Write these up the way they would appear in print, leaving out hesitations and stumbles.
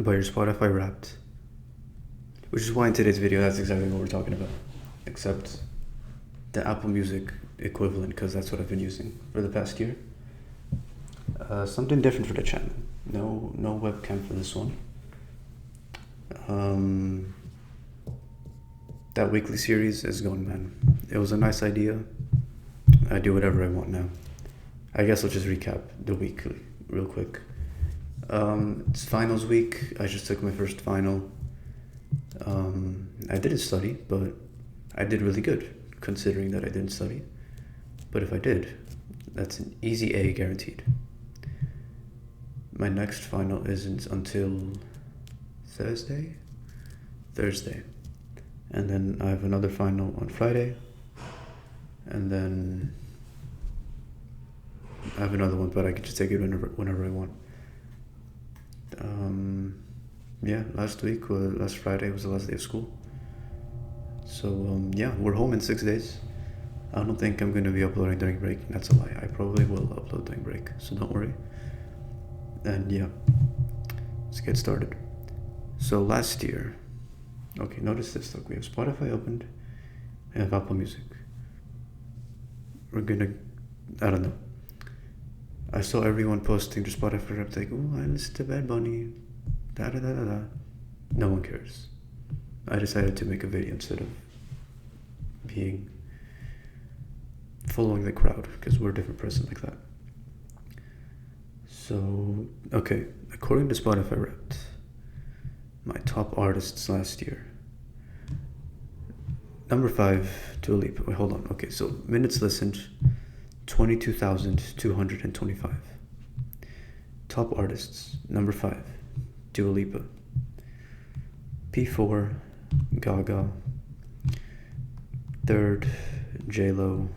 by your Spotify Wrapped. Which is why in today's video, that's exactly what we're talking about. Except the Apple Music equivalent, because that's what I've been using for the past year. Something different for the channel. No webcam for this one. That weekly series is going, man. It was a nice idea. I do whatever I want now. I guess I'll just recap the weekly real quick. It's finals week. I just took my first final. I didn't study, but I did really good, considering that I didn't study. But if I did, that's an easy A guaranteed. My next final isn't until Thursday. And then I have another final on Friday. And then I have another one, but I can just take it whenever I want. Last Friday was the last day of school. So, we're home in 6 days. I don't think I'm going to be uploading during break. That's a lie. I probably will upload during break, so don't worry. And let's get started. So last year, okay, notice this. Look, we have Spotify opened. We have Apple Music. I don't know. I saw everyone posting to Spotify Wrapped like, oh, I listened to Bad Bunny. Da-da-da-da-da. No one cares. I decided to make a video instead of following the crowd, because we're a different person like that. So, okay, according to Spotify Wrapped, my top artists last year. Number 5, Dua Lipa. Wait, hold on. Okay, so minutes listened, 22,225. Top artists. Number 5, Dua Lipa. P4, Gaga. 3rd, J-Lo.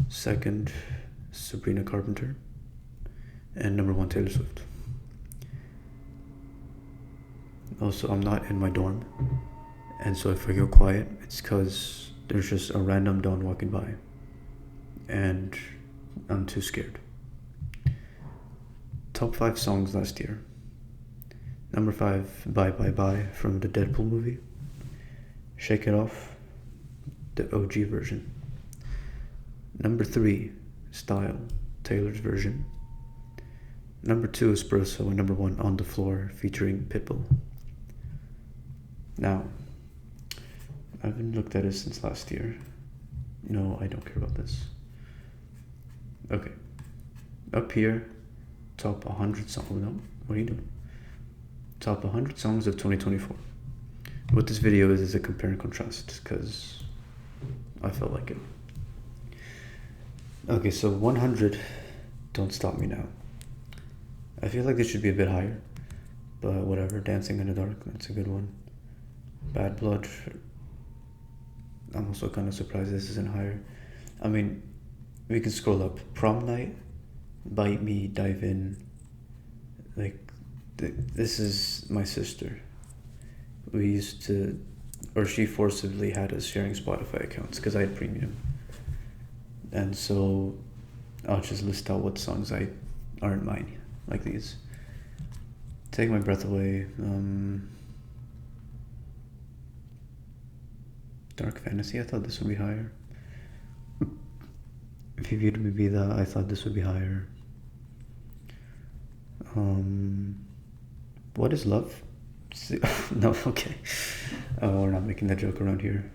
2nd, Sabrina Carpenter. And number 1, Taylor Swift. Also, I'm not in my dorm, and so if I go quiet, it's because there's just a random Don walking by, and I'm too scared. Top 5 songs last year. Number 5, Bye Bye Bye from the Deadpool movie. Shake It Off, the OG version. Number 3, Style, Taylor's version. Number 2, Espresso, and number 1, On the Floor, featuring Pitbull. Now, I haven't looked at it since last year. No, I don't care about this. Okay. Up here, top 100 songs. Oh, no, what are you doing? Top 100 songs of 2024. What this video is a compare and contrast, because I felt like it. Okay, so 100, Don't Stop Me Now. I feel like this should be a bit higher, but whatever. Dancing in the Dark, that's a good one. Bad Blood, I'm also kind of surprised this isn't higher. I mean, we can scroll up. Prom Night, Bite Me, Dive In. Like, this is my sister. We used to, or she forcibly had us sharing Spotify accounts because I had premium. And so I'll just list out what songs aren't mine, like these. Take My Breath Away. Dark Fantasy, I thought this would be higher. If you viewed me be that, I thought this would be higher. What is Love? No, okay. We're not making that joke around here.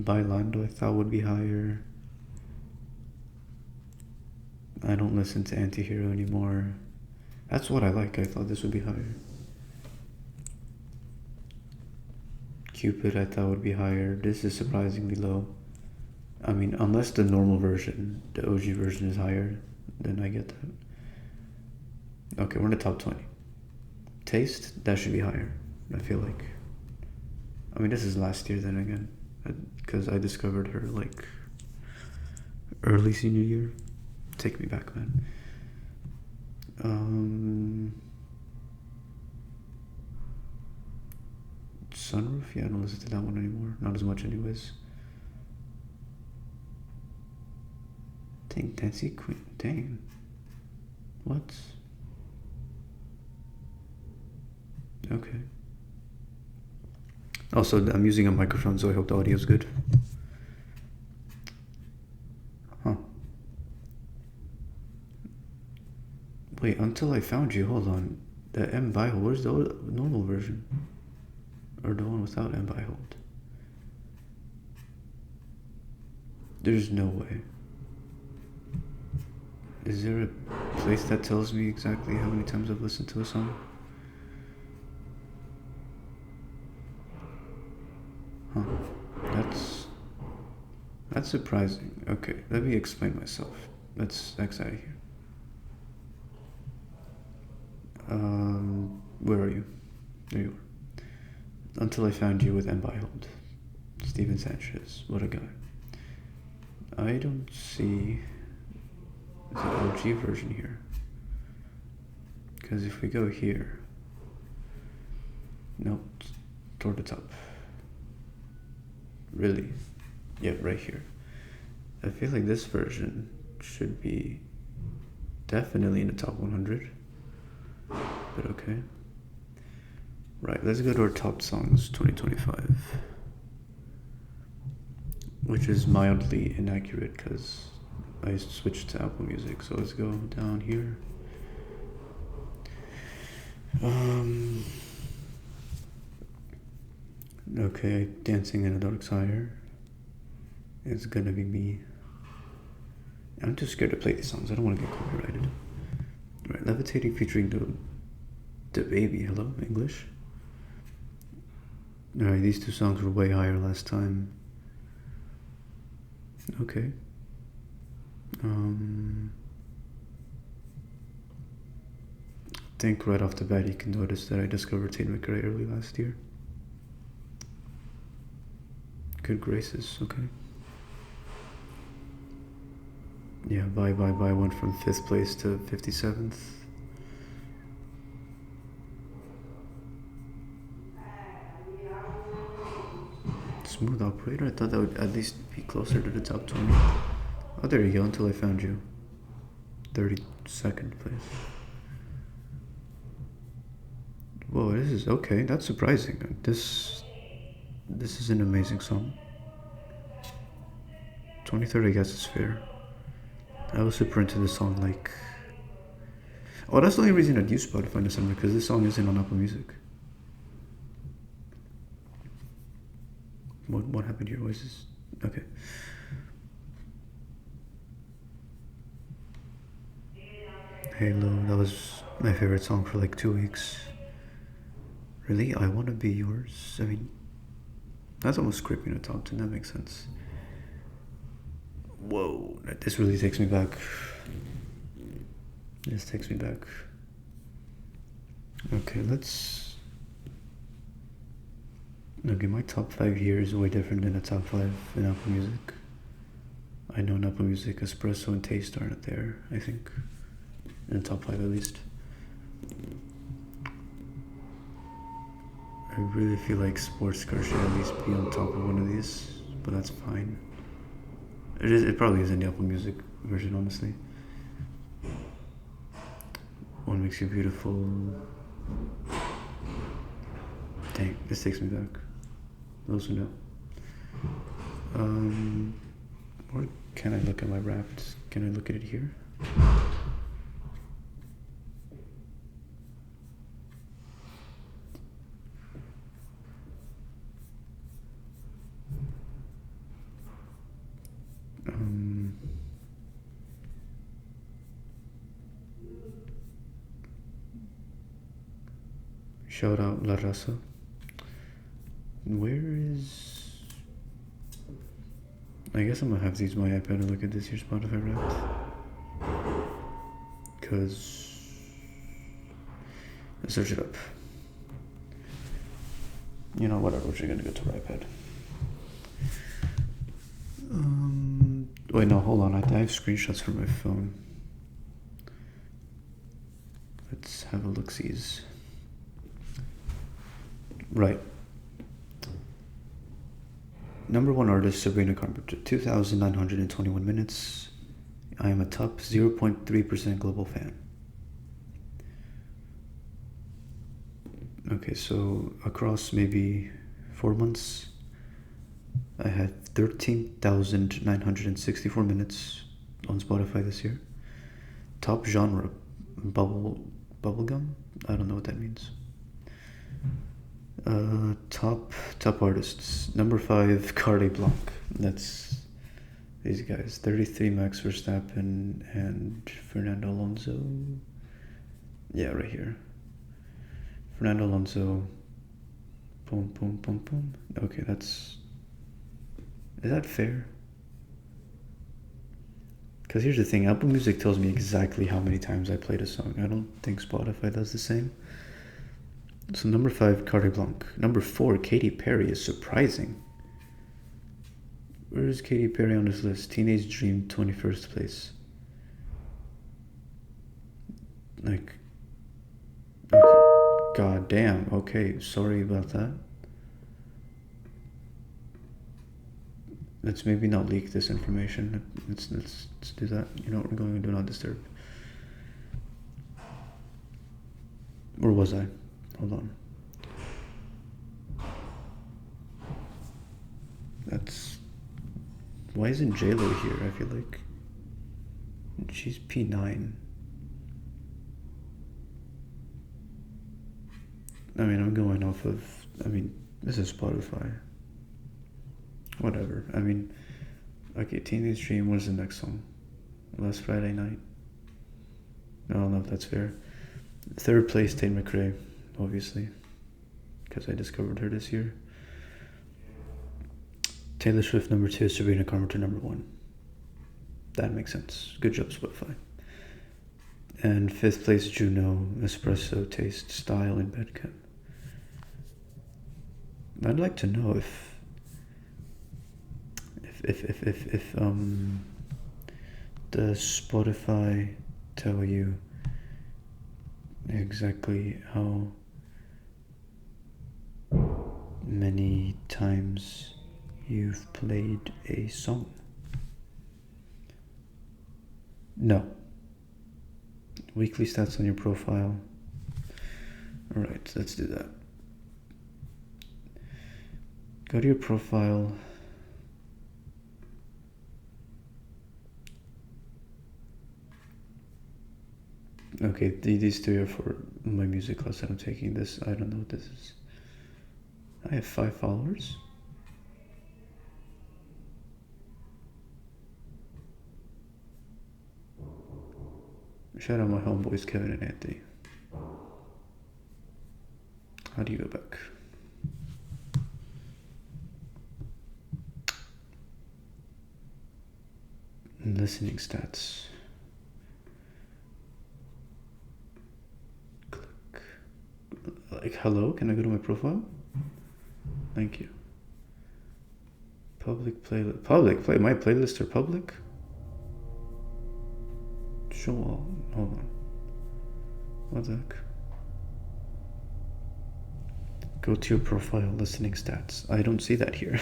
Bailando, I thought would be higher. I don't listen to Antihero anymore. That's what I like. I thought this would be higher. Cupid, I thought would be higher. This is surprisingly low. I mean, unless the normal version, the OG version is higher, then I get that. Okay, we're in the top 20. Taste, that should be higher, I feel like. I mean, this is last year then again, because I discovered her like early senior year. Take me back, man. Sunroof? Yeah, I don't listen to that one anymore. Not as much anyways. Dang, Dancing Queen. Dang. What? Okay. Also, I'm using a microphone, so I hope the audio is good. Huh. Wait, until I found you, hold on. The M by hold, where's the normal version? Or the one without M by hold? There's no way. Is there a place that tells me exactly how many times I've listened to a song? Huh. That's surprising. Okay, let me explain myself. Let's X out of here. Where are you? There you are. Until I found you with M by hold. Steven Sanchez. What a guy. I don't see the OG version here. Because if we go here, nope, toward the top. Really? Yeah, right here. I feel like this version should be definitely in the top 100. But okay. Right, let's go to our top songs 2025. Which is mildly inaccurate because I switched to Apple Music. So let's go down here. Okay, Dancing in the Dark's higher. It's gonna be me. I'm too scared to play these songs. I don't want to get copyrighted. Right, Levitating featuring the baby. Hello, English. Alright, these two songs were way higher last time. Okay. I think right off the bat you can notice that I discovered Tate McRae early last year. Good graces, okay. Yeah, Bye Bye Bye went from 5th place to 57th. Smooth Operator, I thought that would at least be closer to the top 20. Oh, there you go, Until I Found You. 32nd place. Whoa, this is okay, that's surprising. This is an amazing song. 23rd, I guess is fair. I was super into this song, like... Oh, that's the only reason I'd use Spotify in December, because this song isn't on Apple Music. What happened here? Was this... Okay. Halo, that was my favorite song for like 2 weeks. Really? I Want to Be Yours? I mean, that's almost scraping the top 10, that makes sense. Whoa, this really takes me back. This takes me back. Okay, let's... Okay, my top 5 here is way different than the top 5 in Apple Music. I know in Apple Music, Espresso and Taste aren't there, I think. In the top 5 at least. I really feel like Sports Car should at least be on top of one of these, but that's fine. It probably is in the Apple Music version, honestly. What Makes You Beautiful. Dang, this takes me back. Those who know. Or can I look at my Wrapped? Can I look at it here? Shout out La Raza. Where is... I guess I'm gonna have to use my iPad and look at this here Spotify Wrapped. Cause... Let's search it up. You know, whatever, we're just gonna go to our iPad. Wait, no, hold on, I have screenshots from my phone. Let's have a look-sees. Right. Number 1 artist, Sabrina Carpenter, 2,921 minutes. I am a top 0.3% global fan. Okay, so across maybe 4 months, I had 13,964 minutes on Spotify this year. Top genre, bubblegum? I don't know what that means. Top artists. Number 5, Carly Blanc. That's these guys. 33, Max Verstappen and Fernando Alonso. Yeah, right here. Fernando Alonso. Boom, boom, boom, boom. Okay, that's... Is that fair? Because here's the thing, Apple Music tells me exactly how many times I played a song. I don't think Spotify does the same. So number 5, Cardi Blanc. Number 4, Katy Perry is surprising. Where is Katy Perry on this list? Teenage Dream, 21st place. Like, okay. God damn. Okay, sorry about that. Let's maybe not leak this information. Let's do that. You know what, we're going to do not disturb. Where was I? Hold on. That's... Why isn't JLo here? I feel like she's P9. I mean, I'm going off of... I mean, this is Spotify. Whatever. I mean, okay, Teenage Dream, what is the next song? Last Friday Night. I don't know if that's fair. 3rd place, Tate McRae, obviously, because I discovered her this year. Taylor Swift, number 2, Sabrina Carpenter, number 1. That makes sense. Good job, Spotify. And 5th place, Juno, Espresso, Taste, Style, and Bedcam. I'd like to know if does Spotify tell you exactly how many times you've played a song? No. Weekly stats on your profile. Alright, let's do that. Go to your profile. Okay, these 3 are for my music class that I'm taking. This, I don't know what this is. I have 5 followers. Shout out my homeboys Kevin and Anthony. How do you go back? Listening stats. Click. Like, hello? Can I go to my profile? Thank you. Public playlist. Public play. My playlists are public. Show all. Hold on. What the heck? Go to your profile, listening stats. I don't see that here.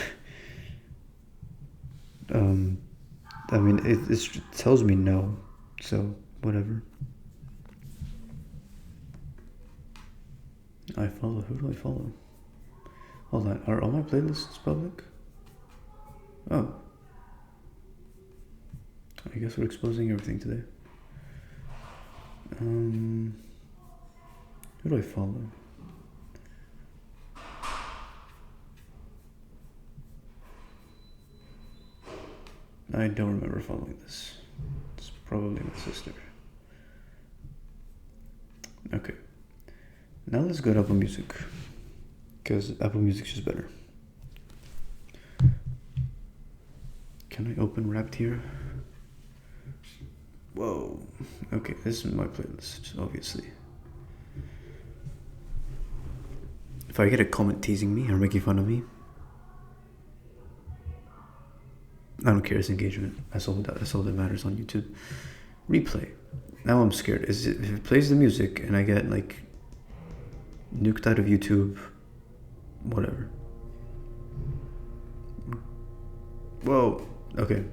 I mean, it tells me no, so whatever. I follow. Who do I follow? Hold on. Are all my playlists public? Oh. I guess we're exposing everything today. Who do I follow? I don't remember following this. It's probably my sister. Okay. Now let's go to Apple Music. Because Apple Music's just better. Can I open Wrapped here? Whoa. Okay, this is my playlist, obviously. If I get a comment teasing me or making fun of me, I don't care, it's engagement. That's all that matters on YouTube. Replay. Now I'm scared. If it plays the music and I get like nuked out of YouTube, whatever. Whoa. Okay.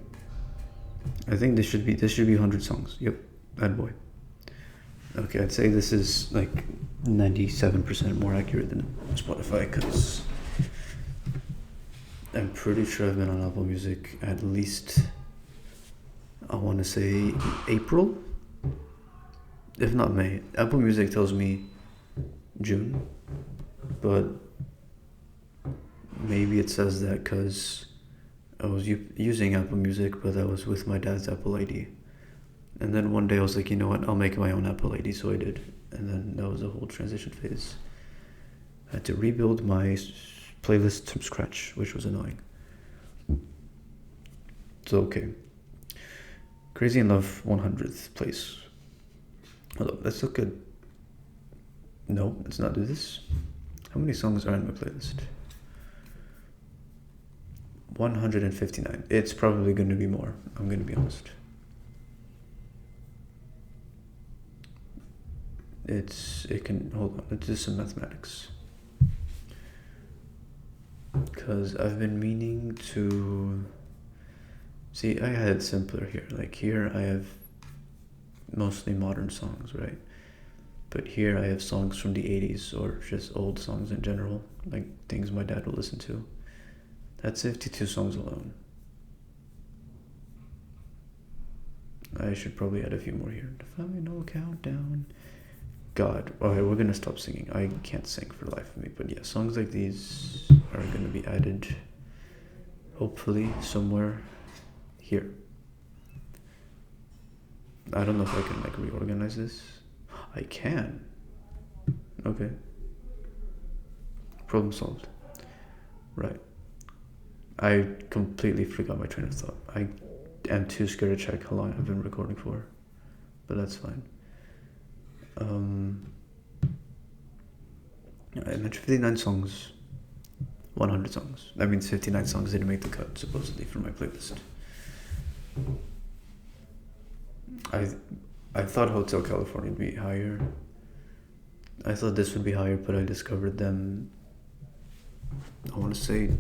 I think this should be 100 songs. Yep. Bad boy. Okay, I'd say this is like 97% more accurate than Spotify because I'm pretty sure I've been on Apple Music at least, I want to say April, if not May. Apple Music tells me June, but maybe it says that because I was using Apple Music, but that was with my dad's Apple ID. And then one day I was like, you know what, I'll make my own Apple ID, so I did. And then that was a whole transition phase. I had to rebuild my playlist from scratch, which was annoying. So, okay. Crazy in Love 100th place. Hold up, let's look at... No, let's not do this. How many songs are in my playlist? 159. It's probably going to be more, I'm going to be honest. Hold on, let's do some mathematics. Because I've been meaning to... See, I had it simpler here. Like here I have mostly modern songs, right? But here I have songs from the 80s or just old songs in general, like things my dad would listen to. That's 52 songs alone. I should probably add a few more here. The final countdown. God, okay, we're gonna stop singing. I can't sing for the life of me, but yeah, songs like these are gonna be added, hopefully, somewhere here. I don't know if I can like reorganize this. I can. Okay. Problem solved. Right. I completely forgot my train of thought. I am too scared to check how long I've been recording for, but that's fine. I mentioned 59 songs, 100 songs. That means 59 songs didn't make the cut, supposedly, from my playlist. I thought Hotel California would be higher. I thought this would be higher, but I discovered them, I want to say,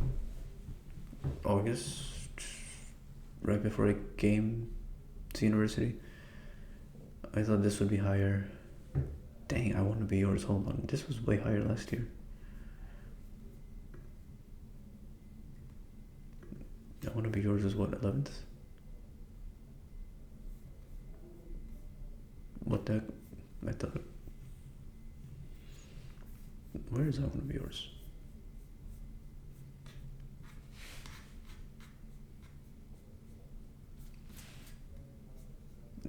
August, right before I came to university. I thought this would be higher. Dang, I Want to Be Yours. Hold on. This was way higher last year. I Want to Be Yours is what, 11th? What the heck? I thought... Where is I Want to Be Yours?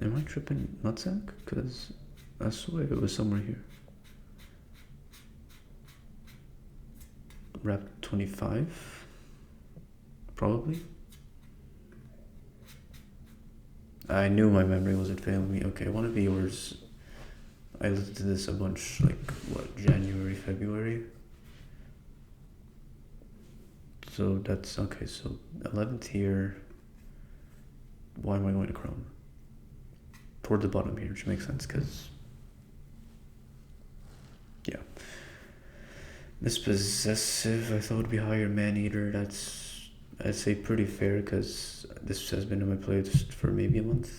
Am I tripping nutsack? Because I swear it was somewhere here. Rap 25? Probably. I knew my memory wasn't failing me. Okay, I Want to Be Yours. I listened to this a bunch, like, what, January, February? So that's, okay, so 11th here. Why am I going to Chrome? Toward the bottom here, which makes sense, because... Yeah. Mispossessive, I thought would be higher. Maneater, that's, I'd say pretty fair, because this has been in my playlist for maybe a month.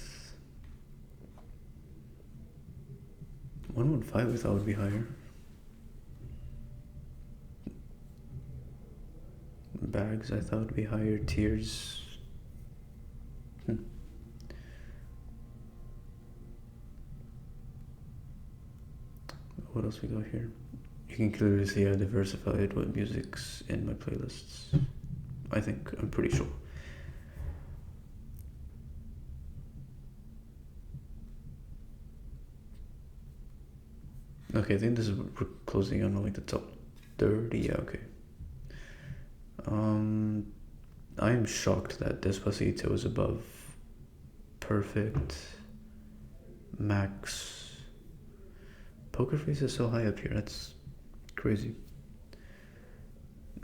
115 I thought would be higher. Bags I thought would be higher. Tears. What else we got here? You can clearly see I diversified what music's in my playlists. I think, I'm pretty sure. Okay, I think this is, we're closing on like the top 30, yeah, okay. I am shocked that Despacito is above Perfect, Max. Poker Face is so high up here, that's crazy.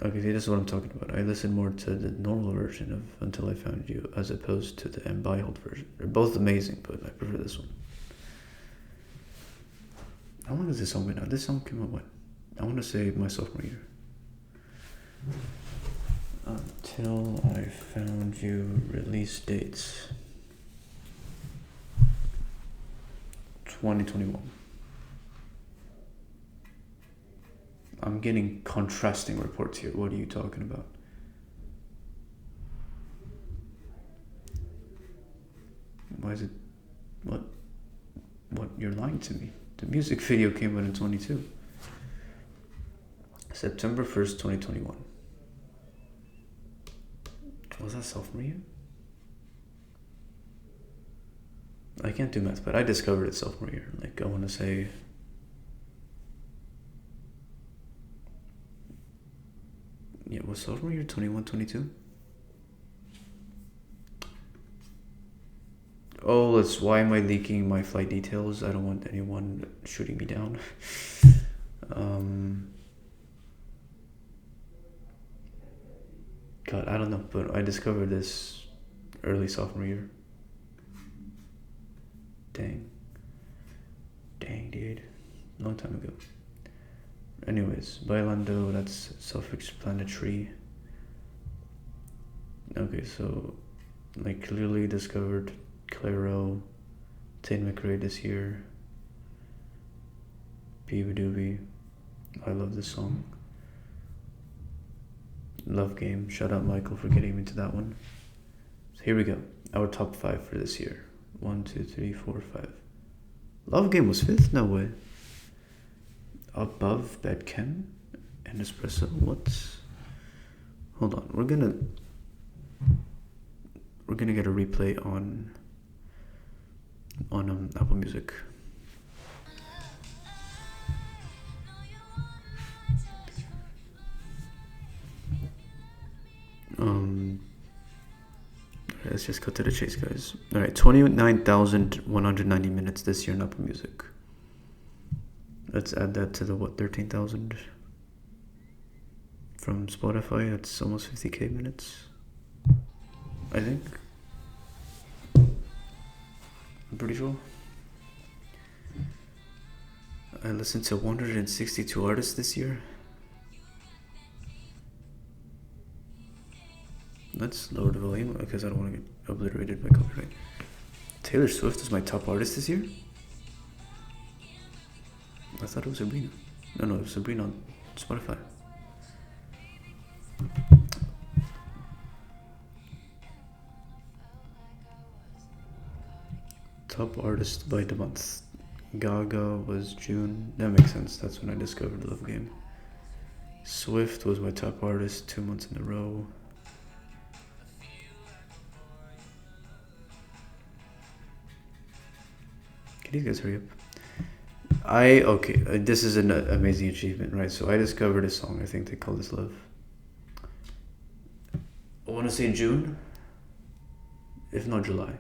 Okay, see, this is what I'm talking about. I listen more to the normal version of Until I Found You as opposed to the embodied version. They're both amazing, but I prefer this one. How long has this song been out? This song came out when? I want to say my sophomore year. Until I Found You, release dates. 2021. I'm getting contrasting reports here. What are you talking about? Why is it... What? You're lying to me. The music video came out in 22. September 1st, 2021. Was that sophomore year? I can't do math, but I discovered it sophomore year. Like, I want to say... Yeah, was sophomore year 21, 22? Oh, that's why am I leaking my flight details? I don't want anyone shooting me down. God, I don't know, but I discovered this early sophomore year. Dang, dude. Long time ago. Anyways, Bailando, that's self-explanatory. Okay, so, like, clearly discovered Claro, Tate McRae this year. Beaver Doobie. I love this song. Love Game. Shout out Michael for getting me to that one. So here we go. Our top 5 for this year. 1, 2, 3, 4, 5. Love Game was 5th? No way. Above Bad Chem and Espresso. What? Hold on. We're gonna get a replay on Apple Music. Let's just cut to the chase, guys. Alright, 29,190 minutes this year in Apple Music. Let's add that to the 13,000 from Spotify. That's almost 50k minutes, I think. I'm pretty sure. I listened to 162 artists this year. Let's lower the volume because I don't want to get obliterated by copyright. Taylor Swift is my top artist this year? I thought it was Sabrina. No, it was Sabrina on Spotify. Top artist by the month. Gaga was June. That makes sense. That's when I discovered Love Game. Swift was my top artist 2 months in a row. Can you guys hurry up? This is an amazing achievement, right? So I discovered a song, I think they call this Love. I want to say June, if not July.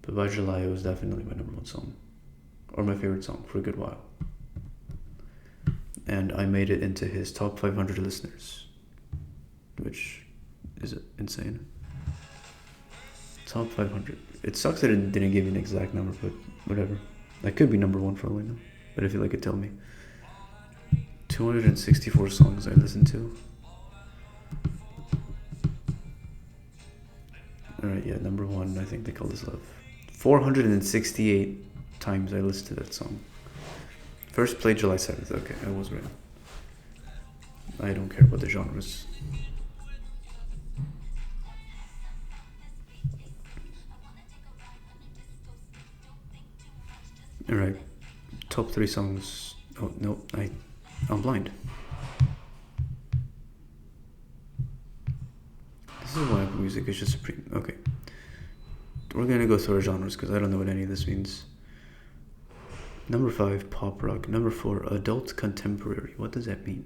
But by July, it was definitely my number 1 song. Or my favorite song for a good while. And I made it into his top 500 listeners, which is insane. Top 500. It sucks that it didn't give me an exact number, but whatever. I could be number 1 for all I know. But if you like it, tell me. 264 songs I listened to. Alright, yeah, number 1, I think they call this Love. 468 times I listened to that song. First played July 7th. Okay, I was right. I don't care about the genres. Alright, top 3 songs. Oh, no, I'm blind. This is why Apple Music is just supreme. Okay. We're gonna go through our genres because I don't know what any of this means. Number 5, pop rock. Number 4, adult contemporary. What does that mean?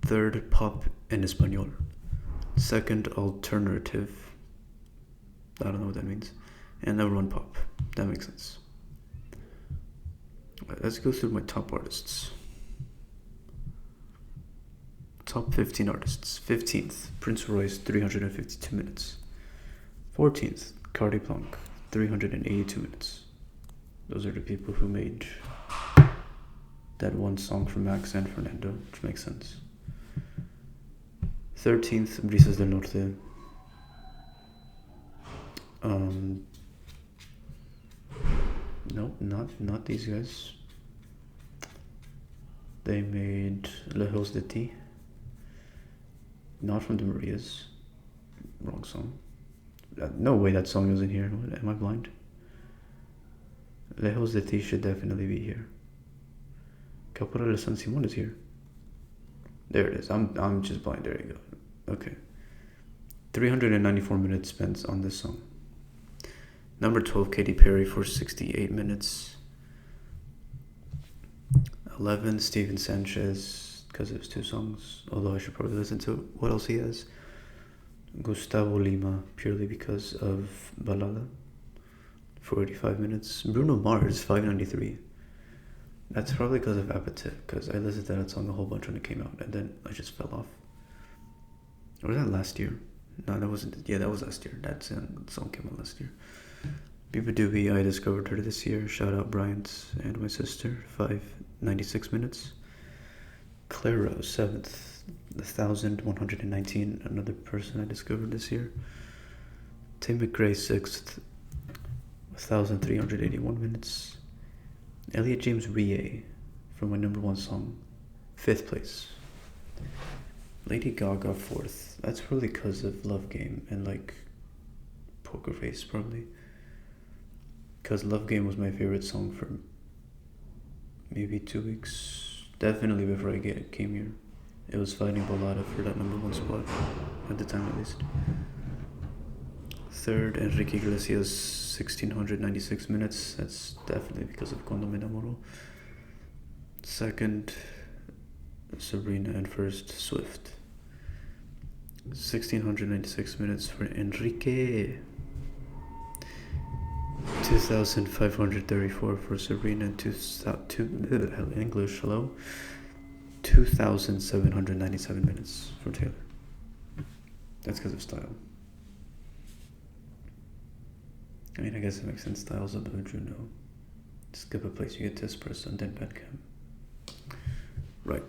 3rd, pop en español. 2nd, alternative. I don't know what that means. And number 1, pop. That makes sense. Let's go through my top artists. Top 15 artists. 15th, Prince Royce, 352 minutes. 14th, Cardi Plank, 382 minutes. Those are the people who made that one song from Max and Fernando, which makes sense. 13th, Brisas del Norte. Nope, not these guys. They made Lejos de Ti. Not from the Marias. Wrong song. No way that song isn't here. Am I blind? Lejos de Ti should definitely be here. Caporal de San Simon is here. There it is. I'm just blind. There you go. Okay. 394 minutes spent on this song. Number 12, Katy Perry for 68 minutes. 11, Steven Sanchez, because it was 2 songs. Although I should probably listen to what else he has. Gustavo Lima, purely because of Balada, for 85 minutes. Bruno Mars, 593. That's probably because of Appetite, because I listened to that song a whole bunch when it came out, and then I just fell off. Or was that last year? No, that wasn't. Yeah, that was last year. That song came out last year. Biba Doobie, I discovered her this year. Shout out Bryant and my sister, 596 minutes. Clairo, 7th, 1,119, another person I discovered this year. Tim McRae, 6th, 1,381 minutes. Elliot James Rie for my number 1 song, 5th place. Lady Gaga, 4th. That's probably because of Love Game and like Poker Face, probably. Because Love Game was my favorite song for maybe 2 weeks. Definitely before I came here. It was fighting Bolada for that number 1 spot, at the time at least. 3rd, Enrique Iglesias, 1,696 minutes. That's definitely because of Cuando Me Enamoro. 2nd, Sabrina, and 1st, Swift. 1,696 minutes for Enrique. 2,534 for Sabrina, and 2,797 minutes for Taylor. That's because of style. I mean, I guess it makes sense. Styles above Juno. Skip a place, you get to espresso and then Bandcamp. Right.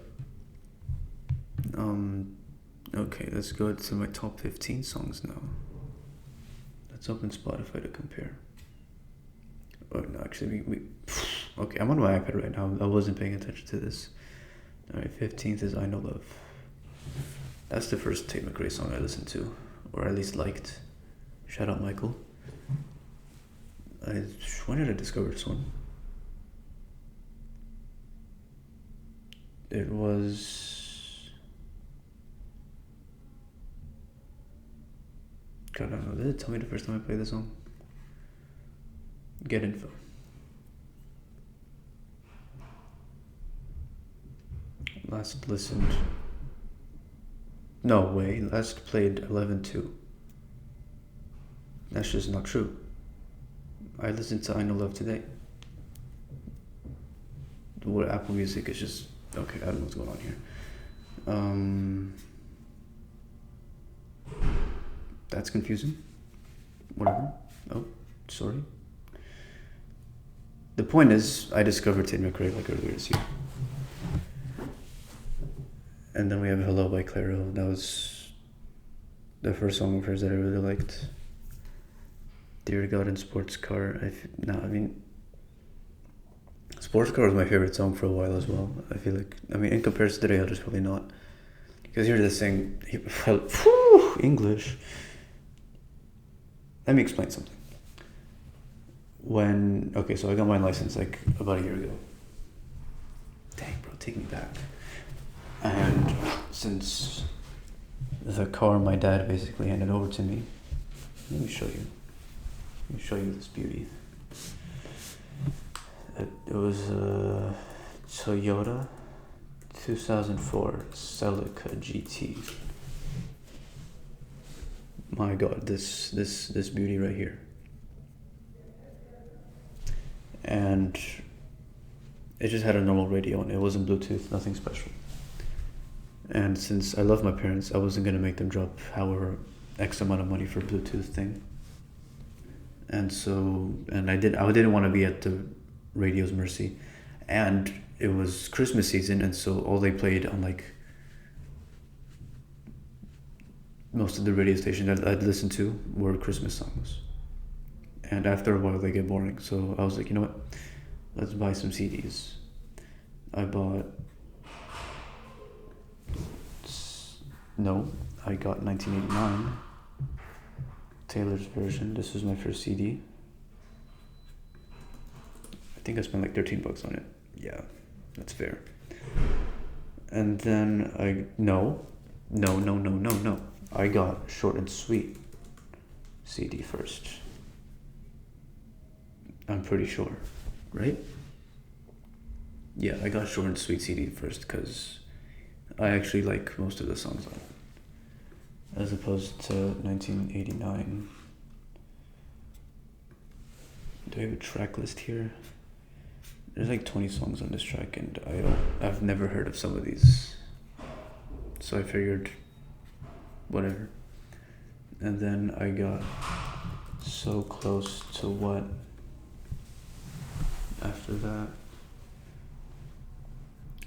Okay, let's go to my top 15 songs now. Let's open Spotify to compare. Oh, no, actually, okay, I'm on my iPad right now. I wasn't paying attention to this. Alright, 15th is I Know Love. That's the first Tate McRae song I listened to, or at least liked. Shout out Michael. When did I discover this one? It was... God, I don't know. Did it tell me the first time I played this song? Get info. Last listened. No way. Last played 11/2. That's just not true. I listened to I Know Love today. What Apple Music is just okay. I don't know what's going on here. That's confusing. Whatever. Oh, sorry. The point is, I discovered Tate McRae like earlier this year. And then we have Hello by Clairo. That was the first song of hers that I really liked. Dear God and Sports Car. Sports Car was my favorite song for a while as well. I feel like, in comparison to the others, probably not. Because here's the thing, English. Let me explain something. So I got my license like about a year ago. Dang, bro, take me back. And since the car my dad basically handed over to me, let me show you this beauty. It was a Toyota 2004 Celica GT. My God, this beauty right here. And it just had a normal radio and it wasn't Bluetooth, nothing special. And since I love my parents, I wasn't gonna make them drop however X amount of money for a Bluetooth thing. And I didn't want to be at the radio's mercy. And it was Christmas season, and so all they played on like most of the radio stations that I'd listened to were Christmas songs. And after a while they get boring, so I was like, you know what, let's buy some CDs. I bought No, I got 1989, Taylor's version. This was my first CD. I think I spent like $13 on it. Yeah, that's fair. And then no. I got Short and Sweet CD first. I'm pretty sure, right? Yeah, I got Short and Sweet CD first because I actually like most of the songs on it, as opposed to 1989. Do I have a track list here? There's like 20 songs on this track, and I've never heard of some of these, so I figured, whatever. And then I got So Close to What after that.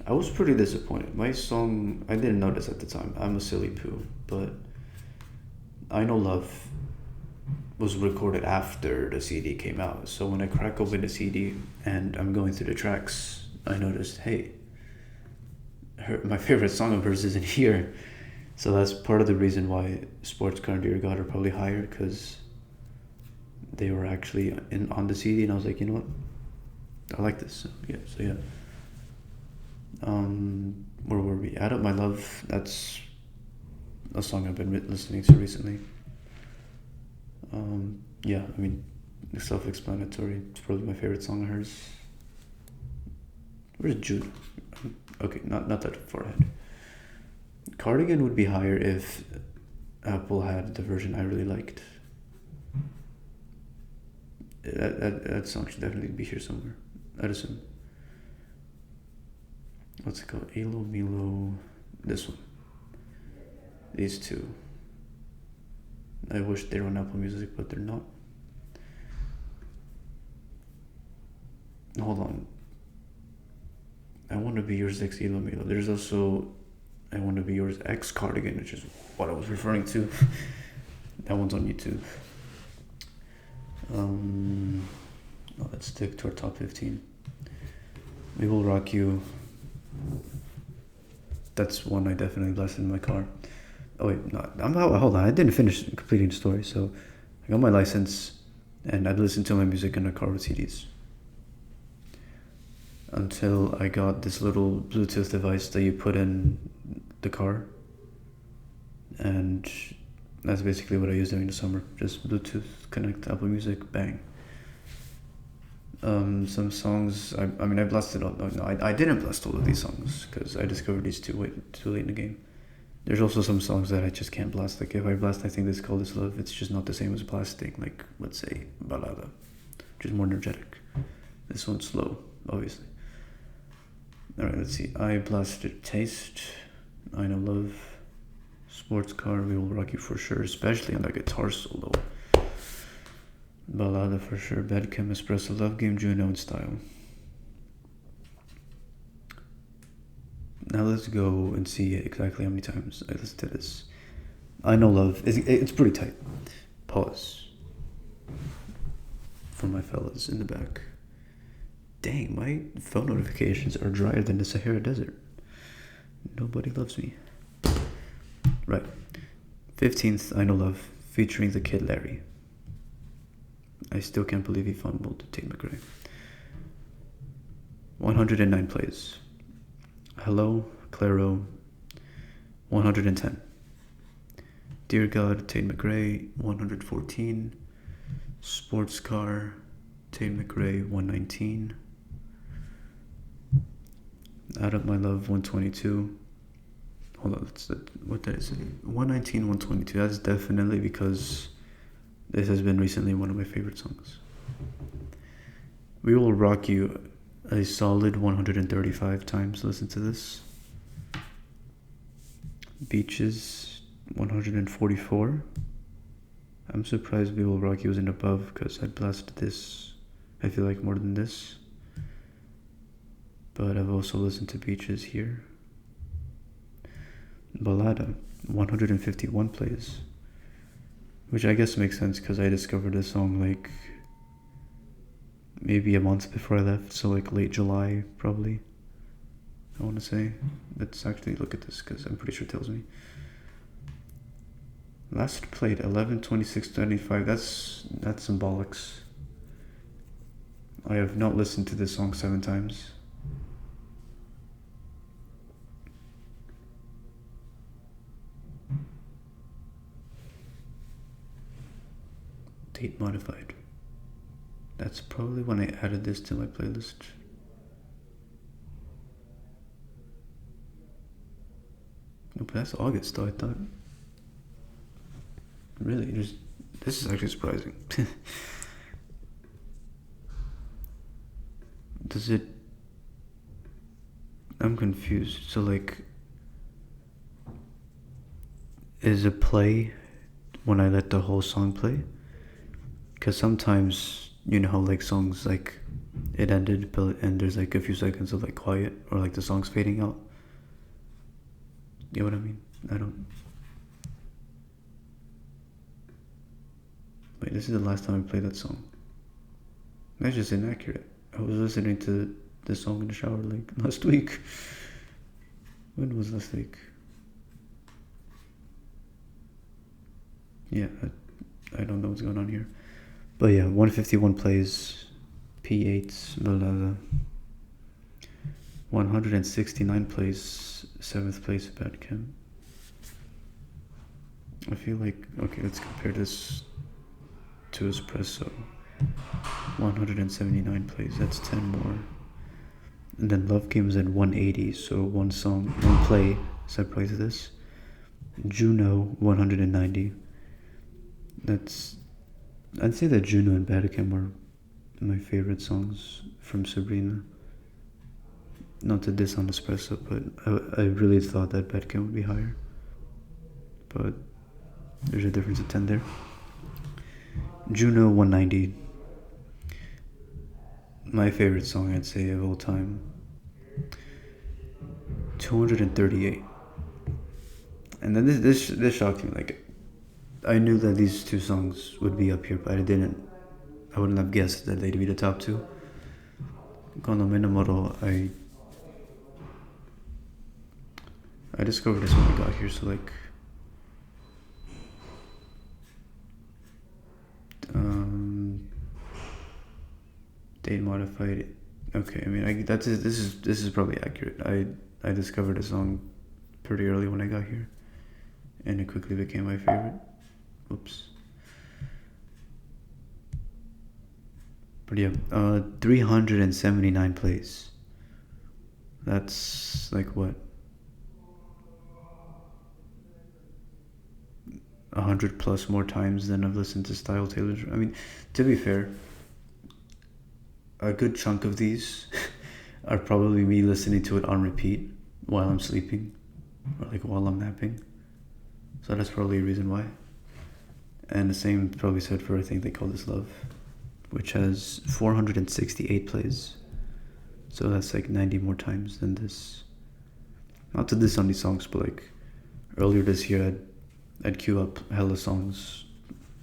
I was pretty disappointed. My song, I didn't notice at the time. I'm a silly poo, but I Know Love was recorded after the CD came out. So when I crack open the CD and I'm going through the tracks, I noticed, hey, my favorite song of hers isn't here. So that's part of the reason why Sports Car and Dear God are probably higher, because they were actually on the CD, and I was like, you know what, I like this. So yeah. Where were we? Add Up My Love. That's a song I've been listening to recently. Yeah, I mean, self-explanatory. It's probably my favorite song of hers. Where's Jude? Okay, not that far ahead. Cardigan would be higher if Apple had the version I really liked. That song should definitely be here somewhere, I'd assume. What's it called? Elo Milo. This one. These two. I wish they were on Apple Music, but they're not. Hold on. I Want to Be Yours X Elo Milo. There's also I Want to Be Yours X Cardigan, which is what I was referring to. That one's on YouTube. Let's stick to our top 15. We Will Rock You. That's one I definitely blasted in my car. Oh wait, no, hold on. I didn't finish completing the story. So I got my license, and I'd listen to my music in a car with CDs. Until I got this little Bluetooth device that you put in the car, and that's basically what I use during the summer. Just Bluetooth, connect to Apple Music, bang. Some songs, I blasted all. No, I didn't blast all of these songs because I discovered these too late in the game. There's also some songs that I just can't blast. Like if I blast I Think This Call Is Love, it's just not the same as blasting, like, let's say, Balada, which is more energetic. This one's slow, obviously. Alright, let's see. I blasted Taste, I Know Love, Sports Car, We Will Rock You for sure, especially on the guitar solo. Balada for sure, Bad Chem, Espresso, Love Game, Juno, and Style. Now let's go and see exactly how many times I listened to this. I Know Love, it's pretty tight. Pause. For my fellas in the back. Dang, my phone notifications are drier than the Sahara Desert. Nobody loves me. Right. 15th, I Know Love, featuring the Kid Larry. I still can't believe he fumbled Tate McRae. 109 plays. Hello, Claro, 110. Dear God, Tate McRae, 114. Sports Car, Tate McRae, 119. Add Up My Love, 122. Hold on, what did I say? 119, 122. That's definitely because this has been recently one of my favorite songs. We Will Rock You, a solid 135 times listened to this. Beaches, 144. I'm surprised We Will Rock You isn't above, because I blasted this, I feel like, more than this. But I've also listened to Beaches here. Balada, 151 plays. Which I guess makes sense, because I discovered this song like maybe a month before I left, so like late July probably, I want to say. Let's actually look at this, because I'm pretty sure it tells me. Last played 11/26/25. That's symbolics. I have not listened to this song 7 times. Date modified. That's probably when I added this to my playlist. No, but that's August though, I thought. Really? This is actually surprising. Does it... I'm confused. So like, is it play when I let the whole song play? Because sometimes, you know how like songs like it ended and there's like a few seconds of like quiet or like the song's fading out. You know what I mean? I don't... Wait, this is the last time I played that song. That's just inaccurate. I was listening to this song in the shower like last week. When was last week? Yeah, I don't know what's going on here. But yeah, 151 plays, P8, blah blah blah. 169 plays, 7th place Bad Chem. I feel like, okay, let's compare this to Espresso. 179 plays, that's 10 more. And then Love Game is at 180, so one play separates this. Juno, 190. I'd say that Juno and Bad Chem are my favorite songs from Sabrina. Not to diss on Espresso, but I really thought that Bad Chem would be higher. But there's a difference of 10 there. Juno, 190. My favorite song, I'd say, of all time. 238. And then this shocked me. Like, I knew that these two songs would be up here, but I wouldn't have guessed that they'd be the top two. Cuando me enamoro, I discovered this when I got here, so like, date modified. Okay, I mean, this is probably accurate. I discovered a song pretty early when I got here, and it quickly became my favorite. Oops. But yeah, 379 plays. That's like what? 100 plus more times than I've listened to Style Taylor's. I mean, to be fair, a good chunk of these are probably me listening to it on repeat while I'm sleeping or like while I'm napping. So that's probably a reason why. And the same probably said for I think They Call This Love, which has 468 plays. So that's like 90 more times than this. Not to diss on these songs, but like earlier this year I'd queue up hella songs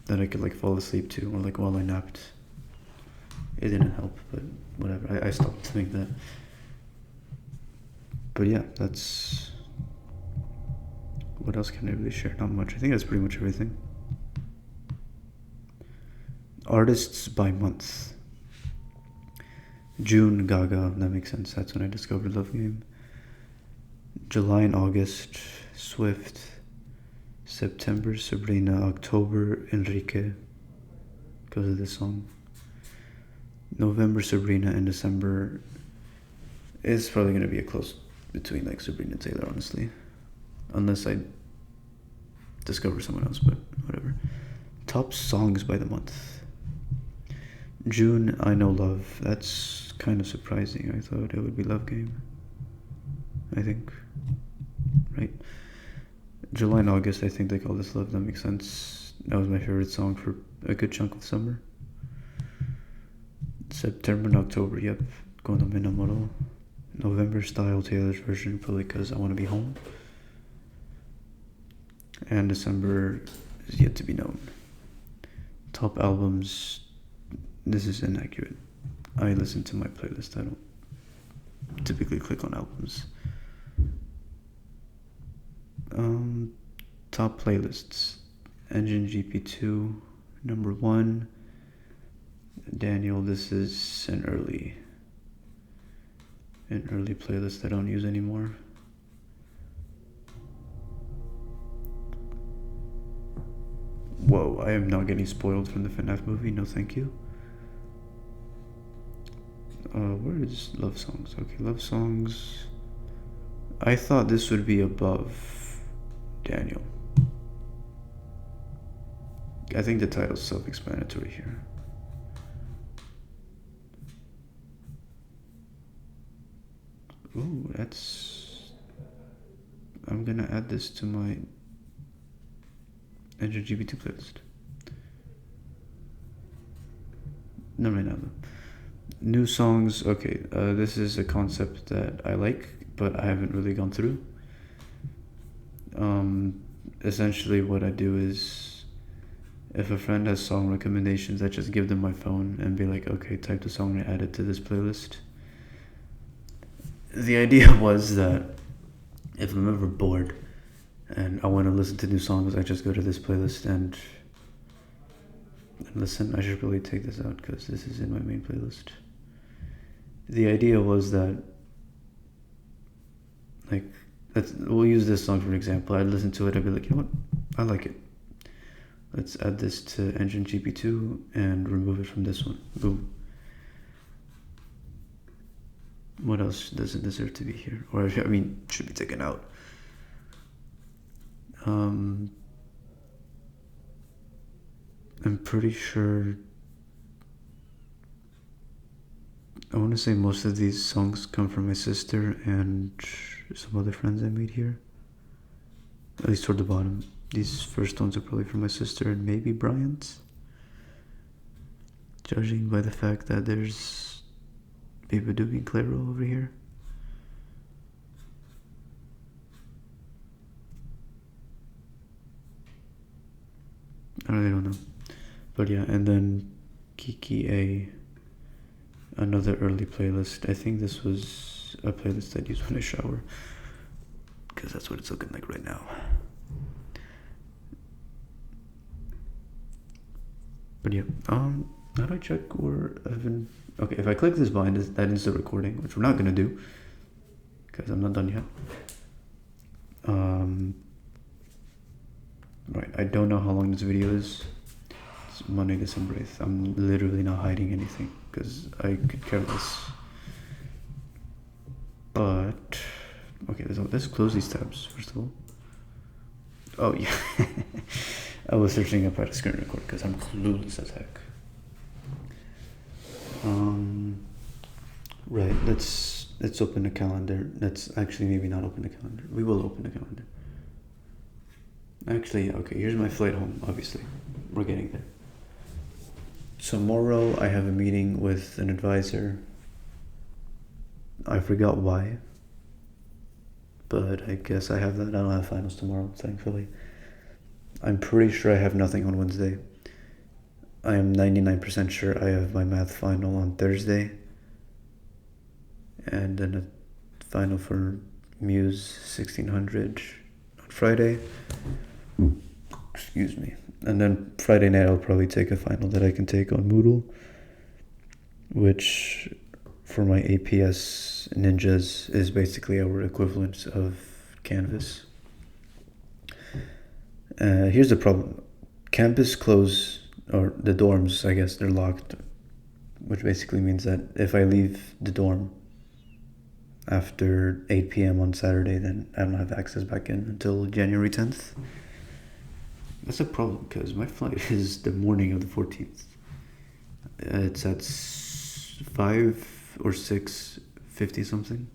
that I could like fall asleep to or like while I napped. It didn't help, but whatever. I stopped doing that. But yeah, that's... What else can I really share? Not much. I think that's pretty much everything. Artists by month. June, Gaga. That makes sense. That's when I discovered Love Game. July and August, Swift. September, Sabrina. October, Enrique, because of this song. November, Sabrina, and December is probably going to be a close between like Sabrina and Taylor, honestly. Unless I discover someone else, but whatever. Top songs by the month. June, I Know Love. That's kind of surprising. I thought it would be Love Game. I think. Right? July and August, I think They Call This Love. That makes sense. That was my favorite song for a good chunk of summer. September and October, yep. Cuando me enamoro. November, Style Taylor's version, probably because I want to be home. And December is yet to be known. Top albums. This is inaccurate. I listen to my playlist. I don't typically click on albums. Top playlists. Engine GP2, number 1. Daniel, this is an early playlist I don't use anymore. Whoa, I am not getting spoiled from the FNAF movie, no thank you. Where is Love Songs? Okay, Love Songs. I thought this would be above Daniel. I think the title's self-explanatory here. Ooh, I'm gonna add this to my GP2 playlist. Not right now though. New songs, okay, this is a concept that I like, but I haven't really gone through. Essentially what I do is, if a friend has song recommendations, I just give them my phone and be like, okay, type the song and add it to this playlist. The idea was that if I'm ever bored and I want to listen to new songs, I just go to this playlist and listen. I should probably take this out because this is in my main playlist. The idea was that, like, we'll use this song for an example. I'd listen to it, I'd be like, you know what, I like it. Let's add this to Engine GP2 and remove it from this one. Boom. What else doesn't deserve to be here? Or, I mean, should be taken out. I'm pretty sure, I want to say most of these songs come from my sister and some other friends I made here. At least toward the bottom. These first ones are probably from my sister and maybe Brian's. Judging by the fact that there's Baby Doobie and Clairo over here. I really don't know. But yeah, and then Kiki A, another early playlist. I think this was a playlist I'd use when I shower, because that's what it's looking like right now. But yeah, how do I check where I've been? Okay, if I click this button, that ends the recording, which we're not gonna do, because I'm not done yet. Right, I don't know how long this video is. It's Monday, December 8th. I'm literally not hiding anything, because I could care less. But, okay, let's close these tabs, first of all. Oh, yeah. I was searching up how to screen record, because I'm clueless as heck. Right, let's open a calendar. Let's actually maybe not open a calendar. We will open a calendar. Actually, okay, here's my flight home, obviously. We're getting there. Tomorrow I have a meeting with an advisor. I forgot why, but I guess I have that. I don't have finals tomorrow, thankfully. I'm pretty sure I have nothing on Wednesday. I am 99% sure I have my math final on Thursday. And then a final for Muse 1600 on Friday. Excuse me. And then Friday night I'll probably take a final that I can take on Moodle, which for my APS ninjas is basically our equivalent of Canvas. Here's the problem. Campus close, or the dorms, I guess, they're locked, which basically means that if I leave the dorm after 8 p.m. on Saturday, then I don't have access back in until January 10th. That's a problem, because my flight is the morning of the 14th. It's at 5 or 6:50 something.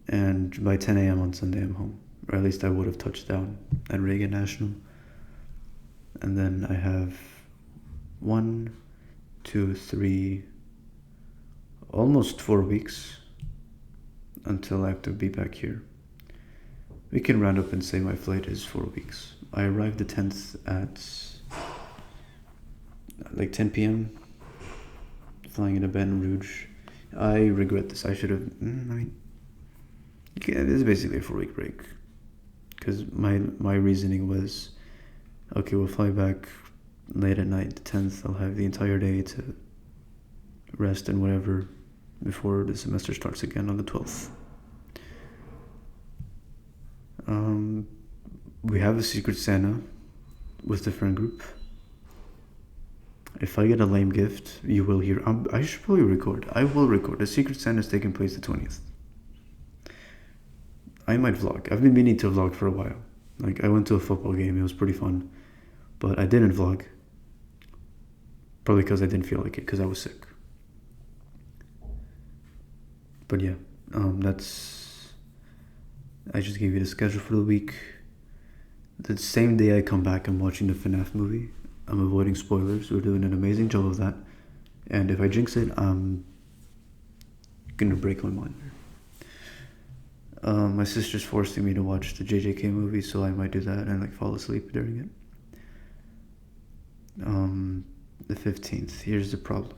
And by 10 a.m. on Sunday I'm home. Or at least I would have touched down at Reagan National. And then I have 1, 2, 3, almost 4 weeks until I have to be back here. We can round up and say my flight is 4 weeks. I arrived the 10th at like 10 p.m. flying into Baton Rouge. I regret this. I should have, this is basically a 4-week break. Because my reasoning was, Okay, we'll fly back late at night, the 10th. I'll have the entire day to rest and whatever before the semester starts again on the 12th. We have a Secret Santa with the friend group. If I get a lame gift, you will hear. I should probably record. I will record. The Secret Santa is taking place the 20th. I might vlog. I've been meaning to vlog for a while. Like, I went to a football game. It was pretty fun. But I didn't vlog. Probably because I didn't feel like it, because I was sick. But yeah, that's... I just gave you the schedule for the week. The same day I come back, I'm watching the FNAF movie. I'm avoiding spoilers. We're doing an amazing job of that. And if I jinx it, I'm gonna break my mind. My sister's forcing me to watch the JJK movie, so I might do that and like fall asleep during it. The 15th. Here's the problem.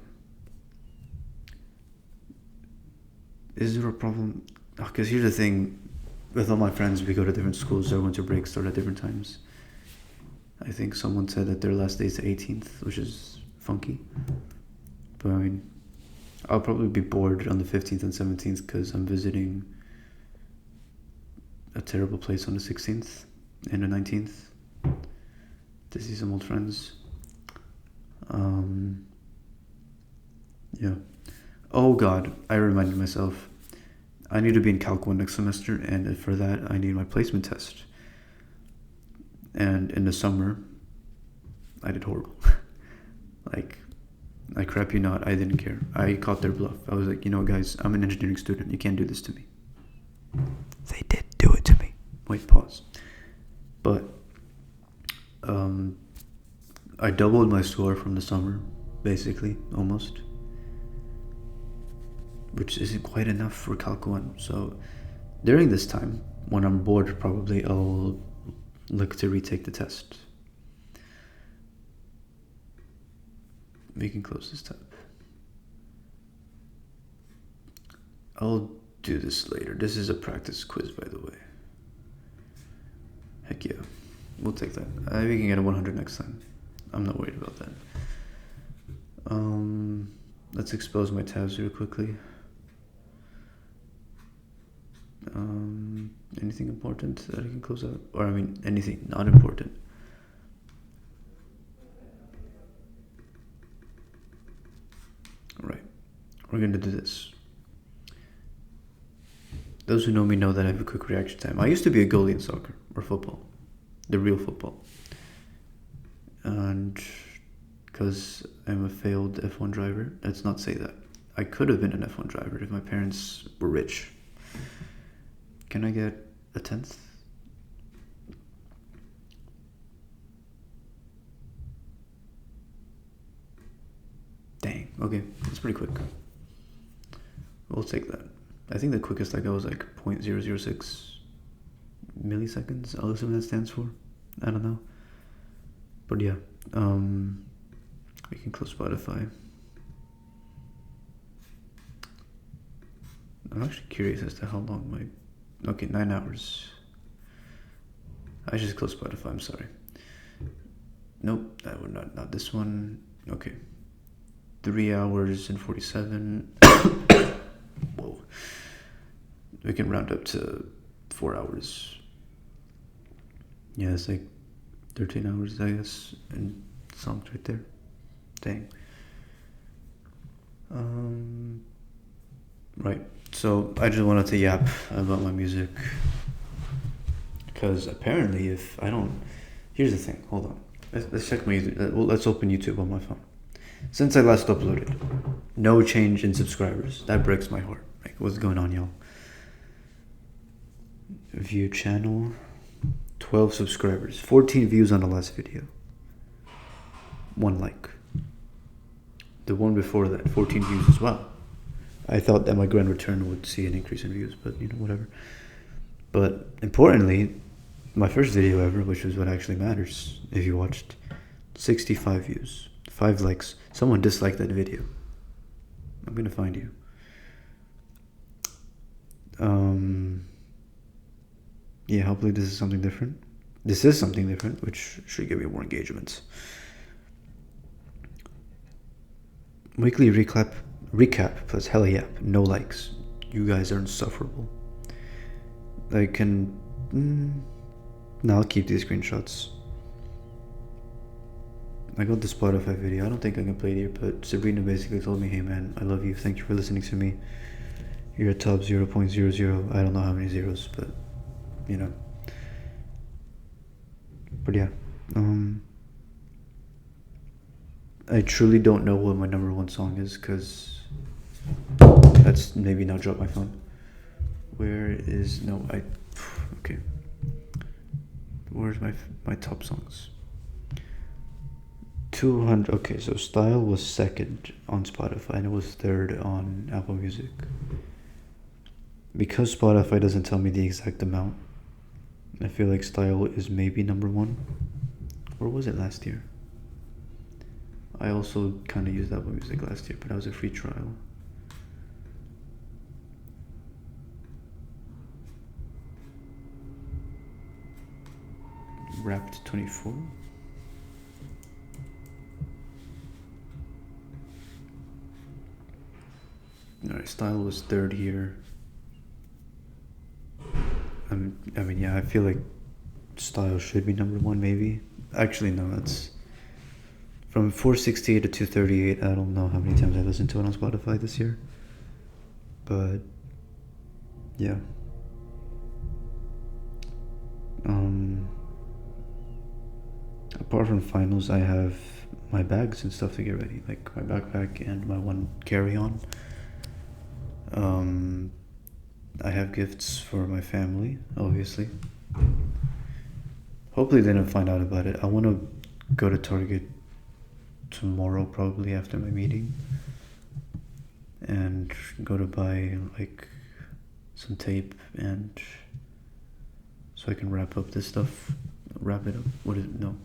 Is there a problem? Because here's the thing. With all my friends, we go to different schools. Their winter breaks start at different times. I think someone said that their last day is the 18th, which is funky. But I mean, I'll probably be bored on the 15th and 17th because I'm visiting a terrible place on the 16th and the 19th to see some old friends. Yeah. Oh God, I reminded myself. I need to be in Calc 1 next semester, and for that I need my placement test. And in the summer, I did horrible. I crap you not, I didn't care. I caught their bluff. I was like, you know guys, I'm an engineering student. You can't do this to me. They did do it to me. Wait, pause. But I doubled my score from the summer, basically, almost. Which isn't quite enough for Calc 1. So during this time, when I'm bored, probably I'll look to retake the test. We can close this tab. I'll do this later. This is a practice quiz, by the way. Heck yeah. We'll take that. We can get a 100 next time. I'm not worried about that. Let's expose my tabs real quickly. Anything important that I can close out? Or I mean, anything not important. Right. We're going to do this. Those who know me know that I have a quick reaction time. I used to be a goalie in soccer or football. The real football. And because I'm a failed F1 driver, let's not say that. I could have been an F1 driver if my parents were rich. Can I get a 10th? Dang, okay, that's pretty quick. We'll take that. I think the quickest I got was like 0.006 milliseconds. I'll assume that stands for. I don't know. But yeah, we can close Spotify. I'm actually curious as to how long my... Okay, 9 hours. I just closed Spotify, I'm sorry. Nope, that would not this one. Okay. 3 hours and 47. Whoa. We can round up to 4 hours. Yeah, it's like 13 hours, I guess, and songs right there. Dang. Right. So I just wanted to yap about my music. Because apparently if I don't... Here's the thing. Hold on. Let's check my YouTube. Let's open YouTube on my phone. Since I last uploaded, no change in subscribers. That breaks my heart. Like, what's going on, y'all? View channel. 12 subscribers. 14 views on the last video. 1 like. The one before that, 14 views as well. I thought that my grand return would see an increase in views, but whatever. But importantly, my first video ever, which is what actually matters, if you watched, 65 views, 5 likes. Someone disliked that video. I'm gonna find you. Yeah, hopefully this is something different. This is something different, which should give me more engagements. Weekly recap plus hell yeah, no likes. You guys are insufferable. I can... no, I'll keep these screenshots. I got the Spotify video. I don't think I can play it here, but Sabrina basically told me, hey man, I love you. Thank you for listening to me. You're a top 0.00. I don't know how many zeros, but, you know. But yeah. I truly don't know what my number one song is, because that's maybe now drop my phone. Where is... no, okay. Where's my top songs? 200. Okay, so Style was second on Spotify and it was third on Apple Music. Because Spotify doesn't tell me the exact amount, I feel like Style is maybe number one. Or was it last year? I also kind of used Apple Music last year, but that was a free trial. Wrapped 24. Alright, Style was third here. I mean, yeah, I feel like Style should be number one, maybe. Actually, no, that's from 468 to 238. I don't know how many times I listened to it on Spotify this year, but yeah. Apart from finals, I have my bags and stuff to get ready, like my backpack and my one carry-on. I have gifts for my family, obviously. Hopefully they don't find out about it. I want to go to Target tomorrow, probably after my meeting, and go to buy like some tape, and so I can wrap up this stuff. Wrap it up. What is it? No.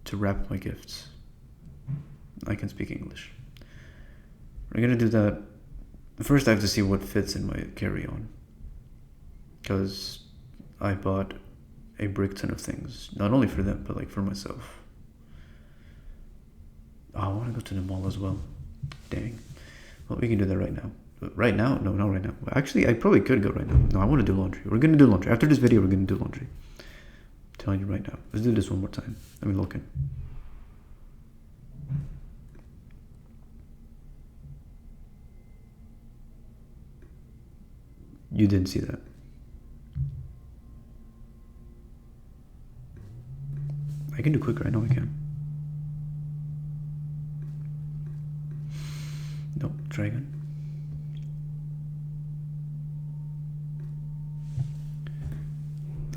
To wrap my gifts. I can speak English. We're gonna do that. First, I have to see what fits in my carry-on, because I bought a brick ton of things, not only for them, but like for myself. Oh, I want to go to the mall as well. Dang. Well, we can do that right now. Right now? No, not right now. Actually, I probably could go right now. No, I want to do laundry. We're going to do laundry. After this video, we're going to do laundry. I'm telling you right now. Let's do this one more time. Let me look in. You didn't see that. I can do quicker. I know I can. No, try again.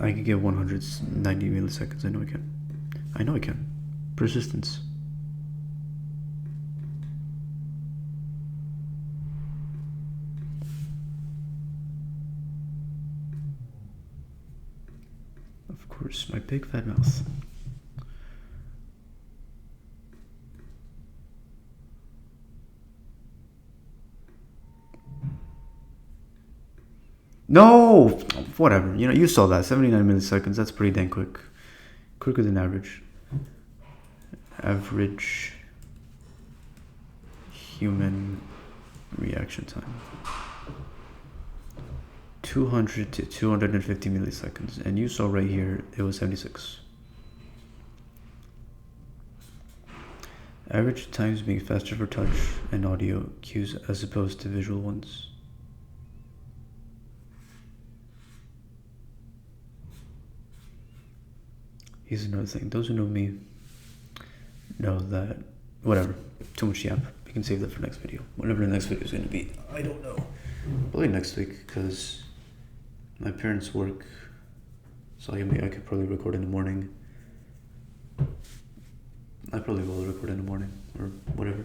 I can get 190 milliseconds. I know I can. I know I can. Persistence. Of course, my big fat mouth. No! Whatever. You know, you saw that. 79 milliseconds. That's pretty dang quick. Quicker than average. Average human reaction time. 200 to 250 milliseconds. And you saw right here, it was 76. Average times being faster for touch and audio cues as opposed to visual ones. Here's another thing. Those who know me know that, whatever, too much yap. We can save that for next video. Whatever the next video is going to be, I don't know. Probably next week, because my parents work, so I could probably record in the morning. I probably will record in the morning, or whatever.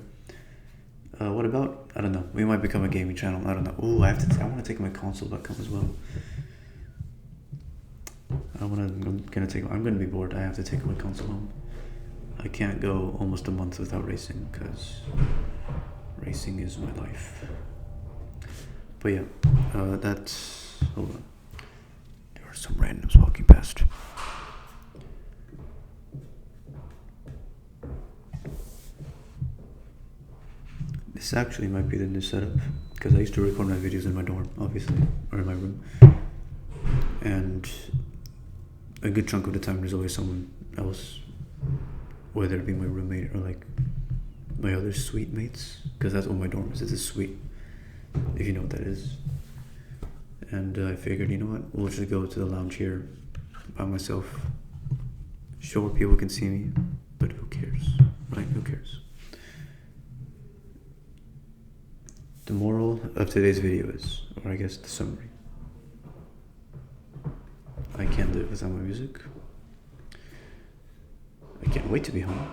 What about, I don't know, we might become a gaming channel, I don't know. Oh, I want to take my console back home as well. I'm gonna be bored. I have to take my console home. I can't go almost a month without racing, because racing is my life. But yeah, that's, hold on. There are some randoms walking past. This actually might be the new setup, because I used to record my videos in my dorm, obviously, or in my room. And a good chunk of the time there's always someone else, whether it be my roommate or like my other suite mates, because that's what my dorm is. It's a suite, if you know what that is. And I figured, you know what, we'll just go to the lounge here by myself. Sure, people can see me, but who cares, right? Who cares? The moral of today's video is, or I guess the summary, I can't live without my music. I can't wait to be home.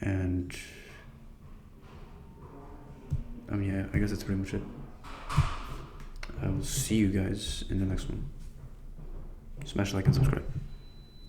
And yeah, I guess that's pretty much it. I will see you guys in the next one. Smash like and subscribe.